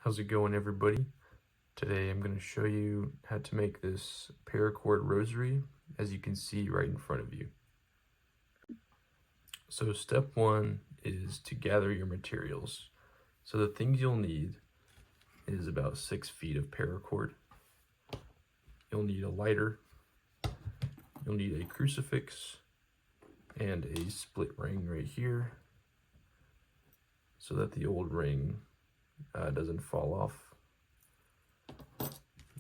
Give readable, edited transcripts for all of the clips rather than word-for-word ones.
How's it going, everybody? Today I'm going to show you how to make this Paracord Rosary, as you can see right in front of you. So step one is to gather your materials. So the things you'll need is about 6 feet of paracord. You'll need a lighter, you'll need a crucifix, and a split ring right here, so that the old ring doesn't fall off.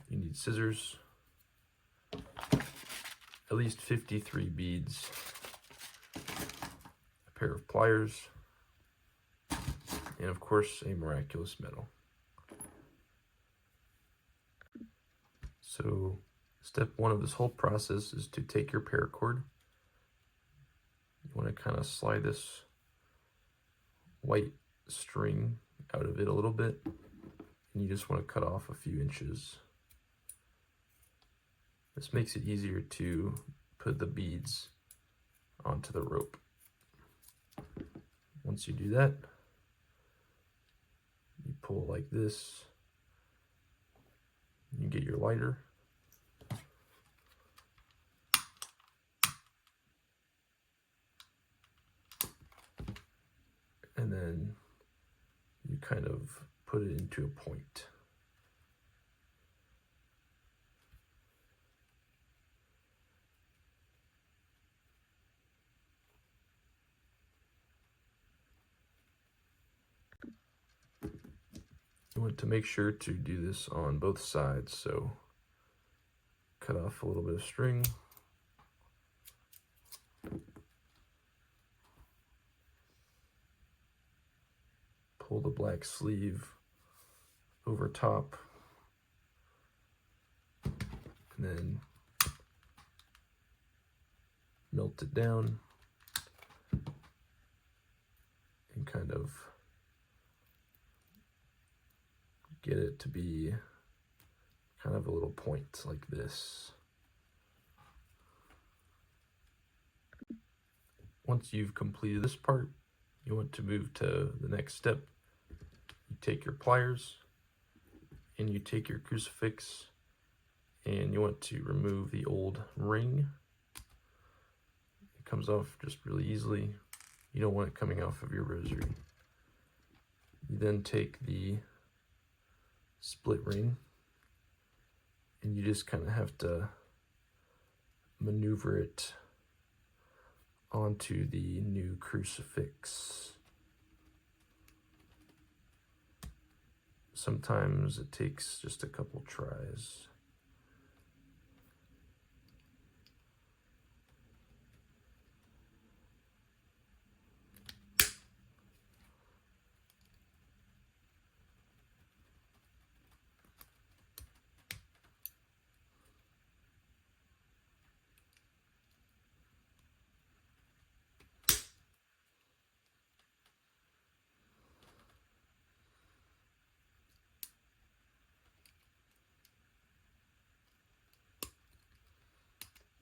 You need scissors, at least 53 beads, a pair of pliers, and of course a Miraculous Medal. So step one of this whole process is to take your paracord. You want to kind of slide this white string out of it a little bit, and you just want to cut off a few inches. This makes it easier to put the beads onto the rope. Once you do that, you pull like this. You get your lighter. And then you kind of put it into a point. You want to make sure to do this on both sides, so cut off a little bit of string. Pull the black sleeve over top, and then melt it down and kind of get it to be kind of a little point like this. Once you've completed this part, you want to move to the next step. You take your pliers and you take your crucifix, and you want to remove the old ring. It comes off just really easily. You don't want it coming off of your rosary. You then take the split ring, and you just kind of have to maneuver it onto the new crucifix. Sometimes it takes just a couple tries.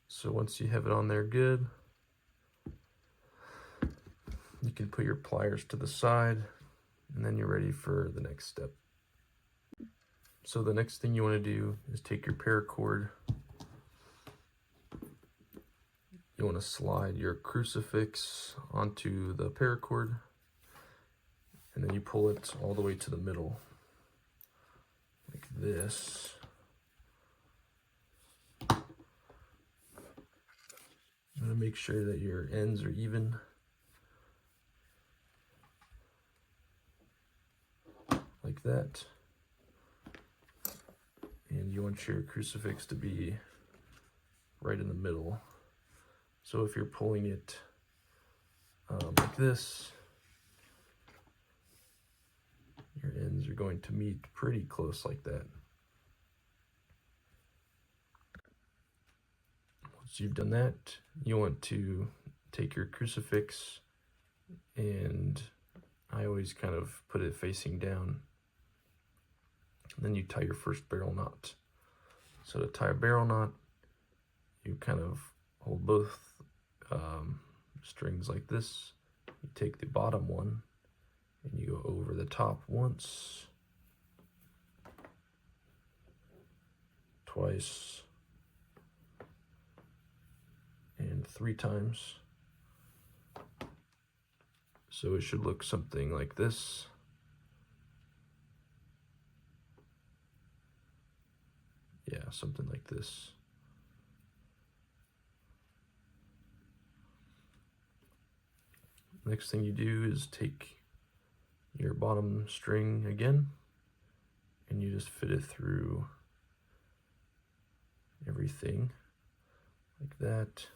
So once you have it on there good, you can put your pliers to the side, and then you're ready for the next step. So the next thing you want to do is take your paracord. You want to slide your crucifix onto the paracord, and then you pull it all the way to the middle, like this. You want to make sure that your ends are even. Like that. And you want your crucifix to be right in the middle. So if you're pulling it like this, your ends are going to meet pretty close like that. Once you've done that, you want to take your crucifix, and I always kind of put it facing down. And then you tie your first barrel knot. So to tie a barrel knot, you kind of hold both strings like this. You take the bottom one and you go over the top once, twice, and 3 times. So it should look something like this. Yeah, something like this. Next thing you do is take your bottom string again, and you just fit it through everything like that.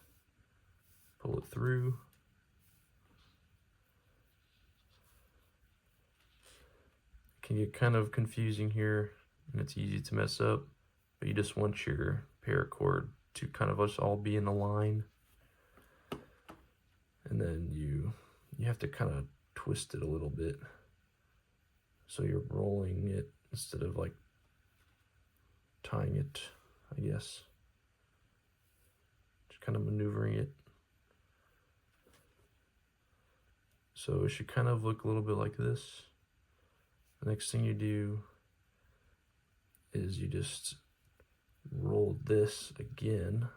Pull it through. It can get kind of confusing here, and it's easy to mess up, but you just want your paracord to kind of us all be in a line. And then you have to kind of twist it a little bit, so you're rolling it instead of like tying it, I guess. Just kind of maneuvering it. So it should kind of look a little bit like this. The next thing you do is you just roll this again.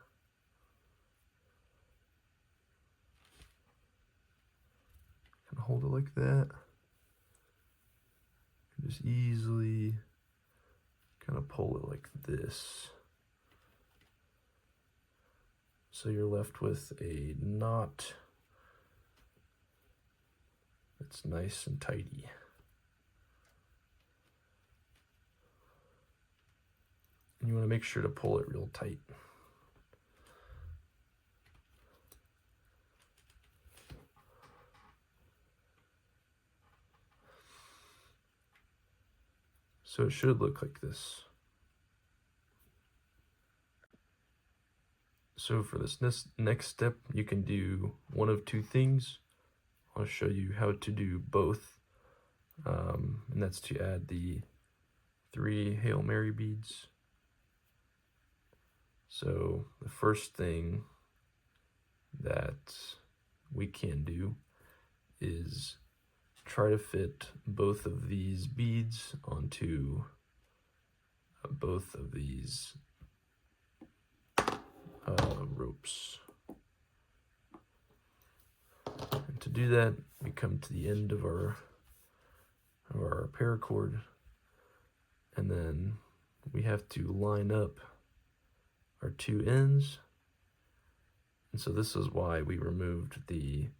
Kind of hold it like that. Just easily kind of pull it like this. So you're left with a knot that's nice and tidy. And you want to make sure to pull it real tight. So it should look like this. So for this next step, you can do one of 2 things. I'll show you how to do both, and that's to add the 3 Hail Mary beads. So the first thing that we can do is try to fit both of these beads onto both of these ropes. And to do that, we come to the end of our paracord, and then we have to line up our 2 ends. And so this is why we removed the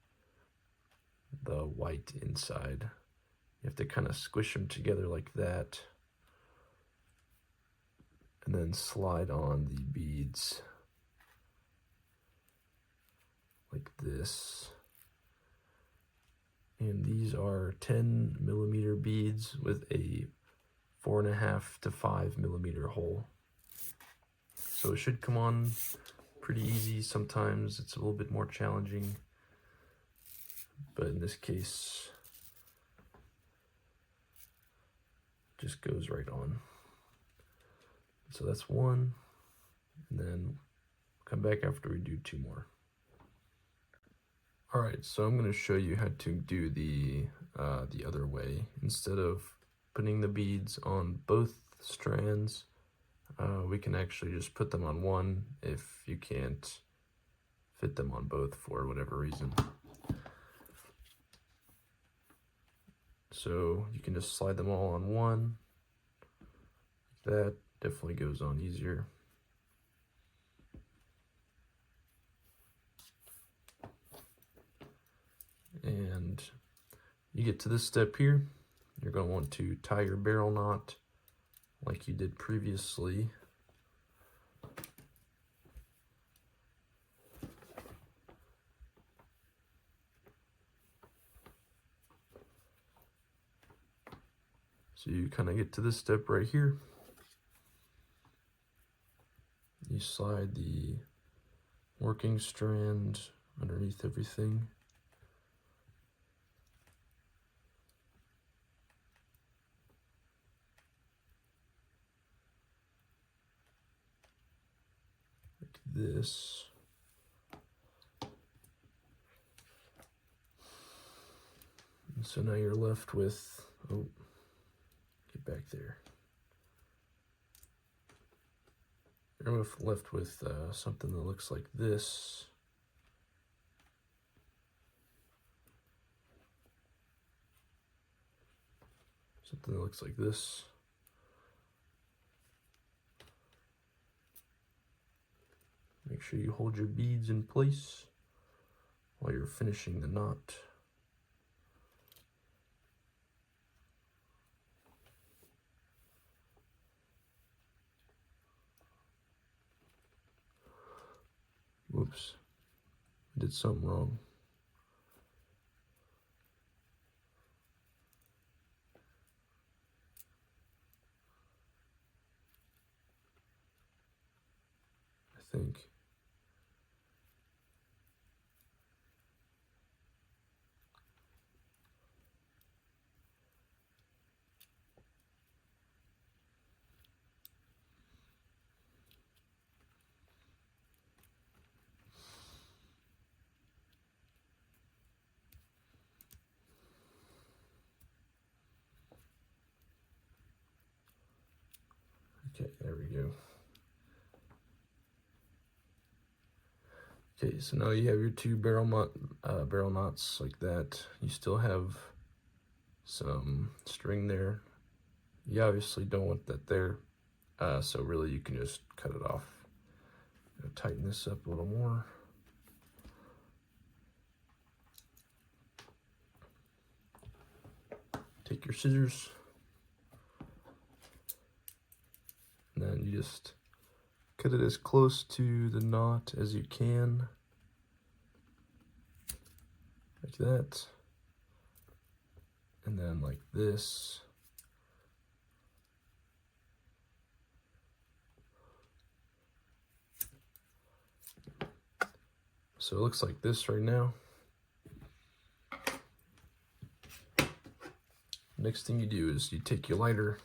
white inside. You have to kind of squish them together like that, and then slide on the beads like this. And these are 10mm beads with a 4.5 to 5mm hole. So it should come on pretty easy. Sometimes it's a little bit more challenging, but in this case, it just goes right on. So that's 1, and then come back after we do 2 more. All right, so I'm going to show you how to do the other way. Instead of putting the beads on both strands, we can actually just put them on one if you can't fit them on both for whatever reason. So you can just slide them all on one. That definitely goes on easier. And you get to this step here, you're going to want to tie your barrel knot like you did previously. So you kind of get to this step right here. You slide the working strand underneath everything. Like this. And so now you're left with, get back there. You're left with something that looks like this. Something that looks like this. Make sure you hold your beads in place while you're finishing the knot. Whoops, I did something wrong. I think. Okay, there we go. Okay, so now you have your two barrel knots like that. You still have some string there. You obviously don't want that there, so really you can just cut it off. Tighten this up a little more. Take your scissors, and then you just cut it as close to the knot as you can, like that, and then like this. So it looks like this right now. Next thing you do is you take your lighter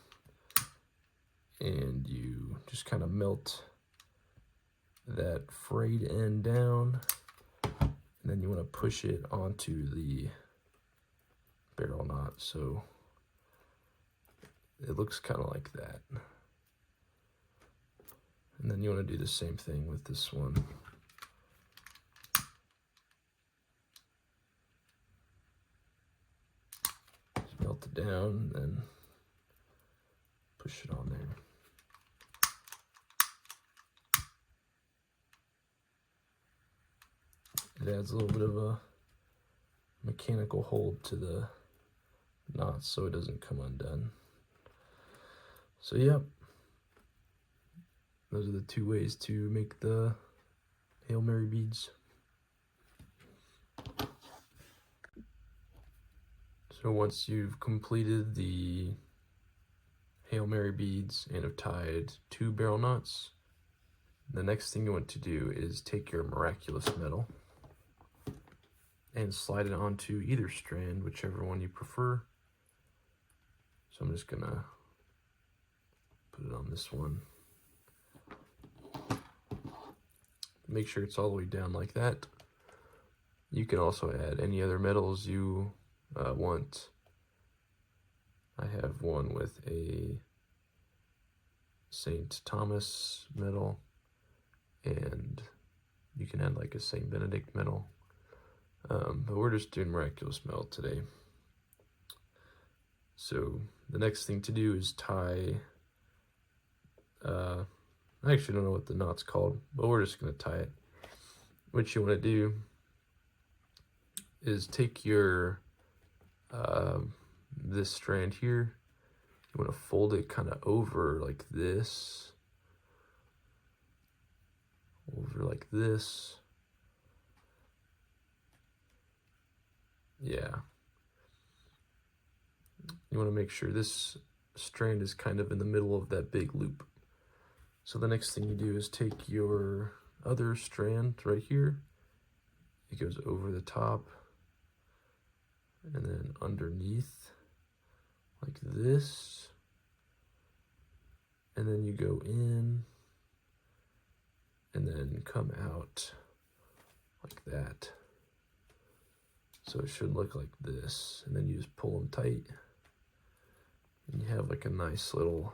and you just kind of melt that frayed end down, and then you want to push it onto the barrel knot so it looks kind of like that. And then you want to do the same thing with this one. Just melt it down and then push it on there. It adds a little bit of a mechanical hold to the knot so it doesn't come undone. So yeah, those are the two ways to make the Hail Mary beads. So once you've completed the Hail Mary beads and have tied 2 barrel knots, the next thing you want to do is take your Miraculous Medal and slide it onto either strand, whichever one you prefer. So I'm just gonna put it on this one. Make sure it's all the way down like that. You can also add any other medals you want. I have one with a St. Thomas medal, and you can add like a St. Benedict medal. But we're just doing Miraculous Medal today. So the next thing to do is tie, I actually don't know what the knot's called, but we're just going to tie it. What you want to do is take your, this strand here, you want to fold it kind of over like this, over like this. Yeah. You want to make sure this strand is kind of in the middle of that big loop. So the next thing you do is take your other strand right here. It goes over the top and then underneath like this. And then you go in and then come out like that. So it should look like this, and then you just pull them tight, and you have like a nice little,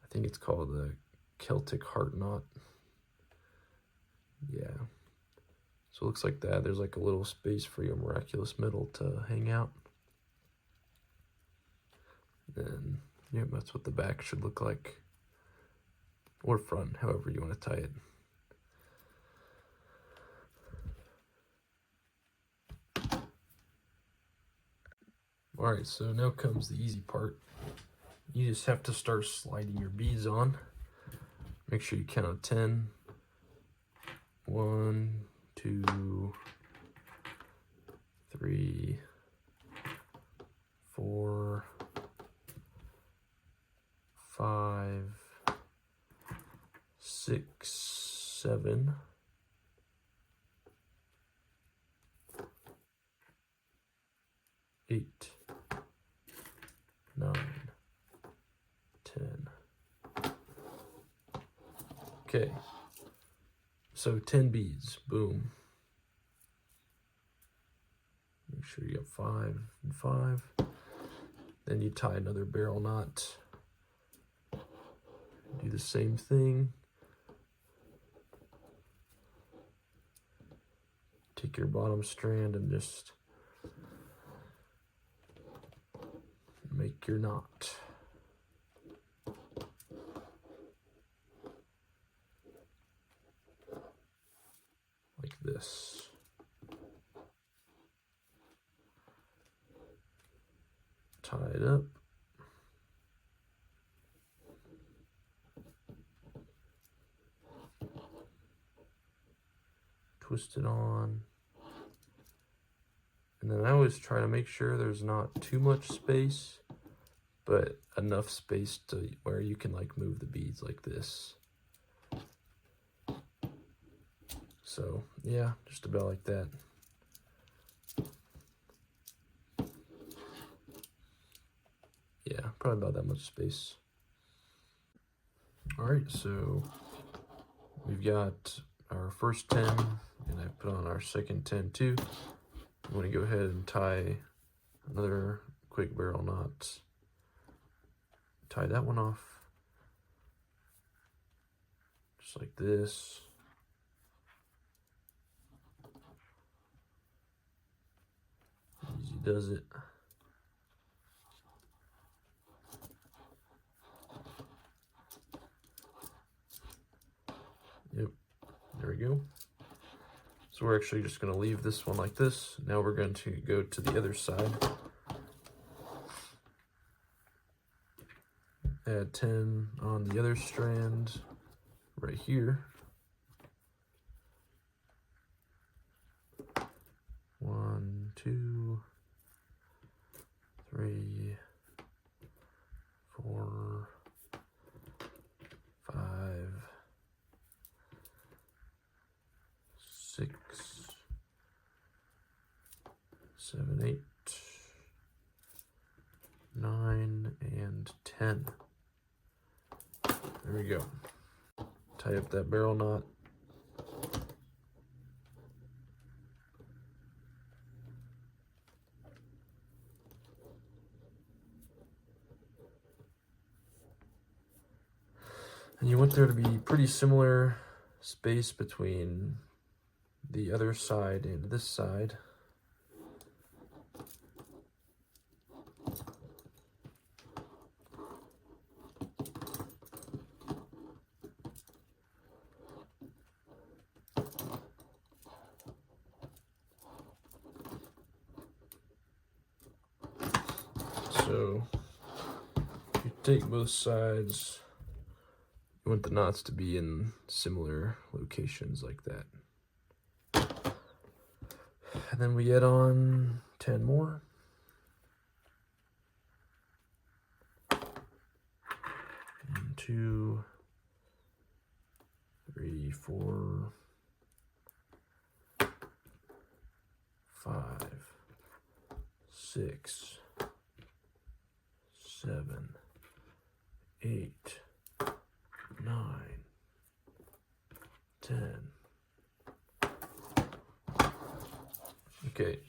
I think it's called the Celtic heart knot. Yeah. So it looks like that. There's like a little space for your Miraculous Medal to hang out. And yeah, that's what the back should look like. Or front, however you want to tie it. Alright, so now comes the easy part. You just have to start sliding your beads on. Make sure you count 10. 1, 2, 3, 4, 5, 6, 7, 8, 9, 10. Okay, so 10 beads, boom. Make sure you have 5 and 5. Then you tie another barrel knot. Do the same thing. Take your bottom strand and just make your knot. Like this. Tie it up. Twist it on. And then I always try to make sure there's not too much space, but enough space to where you can like move the beads like this. So yeah, just about like that. Yeah, probably about that much space. All right, so we've got our first 10, and I put on our second 10 too. I'm going to go ahead and tie another quick barrel knot. Tie that one off, just like this. Easy does it. Yep, there we go. So we're actually just going to leave this one like this. Now we're going to go to the other side. Add 10 on the other strand right here. 1, 2, 3, 4, 5, 6, 7, 8, 9, and 10. There we go. Tie up that barrel knot. And you want there to be pretty similar space between the other side and this side. So you take both sides, you want the knots to be in similar locations like that. And then we add on 10 more. 1, 2, 3, 4, 5, 6, 7, 8, 9, 10. Okay,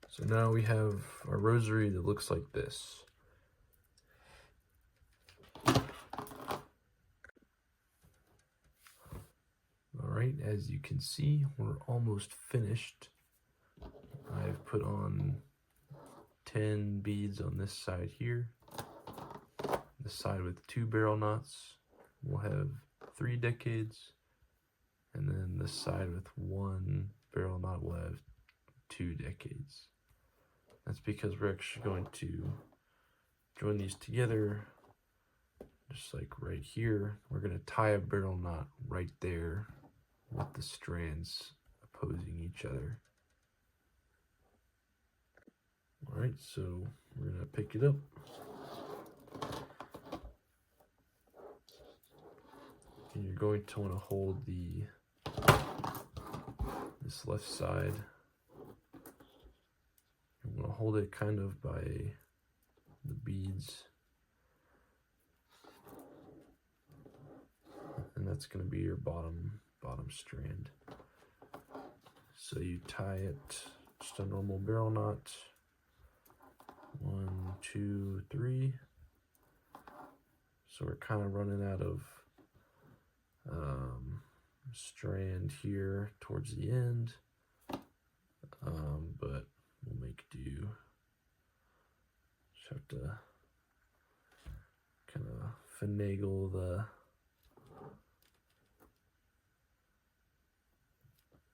so now we have our rosary that looks like this. as you can see, we're almost finished. I've put on 10 beads on this side here. The side with 2 barrel knots will have 3 decades, and then the side with 1 barrel knot will have 2 decades. That's because we're actually going to join these together, just like right here. We're going to tie a barrel knot right there with the strands opposing each other. Alright, so we're going to pick it up. And you're going to want to hold this left side. You want to hold it kind of by the beads. And that's going to be your bottom strand. So you tie it, just a normal barrel knot. 1, 2, 3. So we're kind of running out of strand here towards the end, but we'll make do. Just have to kind of finagle the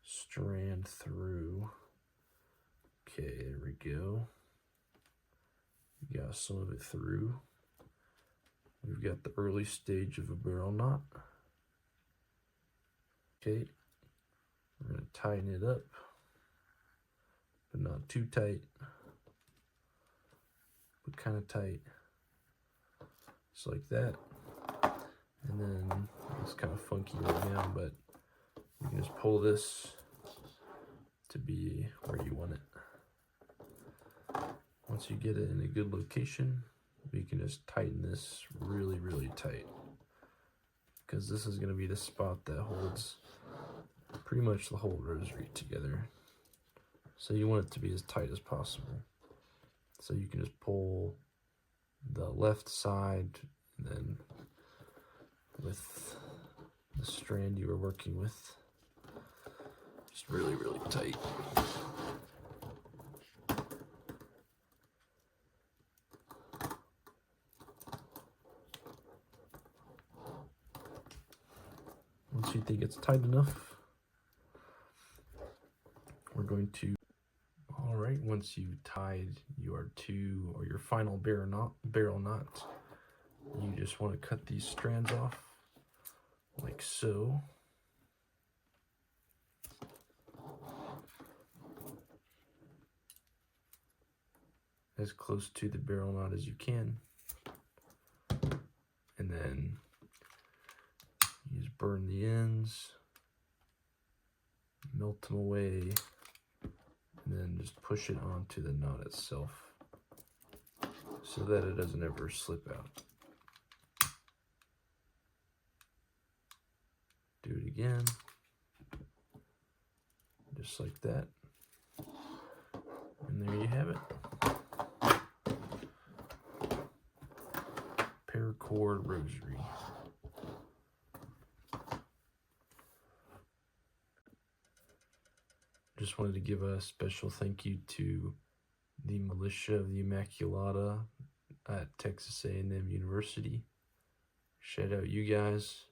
strand through. Okay, there we go. We got some of it through. We've got the early stage of a barrel knot. Okay, we're going to tighten it up, but not too tight, but kind of tight, just like that. And then it's kind of funky right now, but you can just pull this to be where you want it. Once you get it in a good location, we can just tighten this really, really tight, because this is going to be the spot that holds pretty much the whole rosary together. So you want it to be as tight as possible. So you can just pull the left side, and then with the strand you were working with, just really, really tight. Once you think it's tight enough, we're going to, all right, once you've tied your final barrel knot, you just want to cut these strands off like so. As close to the barrel knot as you can. And then you just burn the ends, melt them away, and then just push it onto the knot itself so that it doesn't ever slip out. Do it again, just like that. And there you have it. Paracord Rosary. Just wanted to give a special thank you to the militia of the Immaculata at Texas A&M University. Shout out you guys.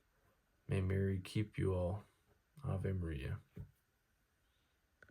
May Mary keep you all. Ave Maria.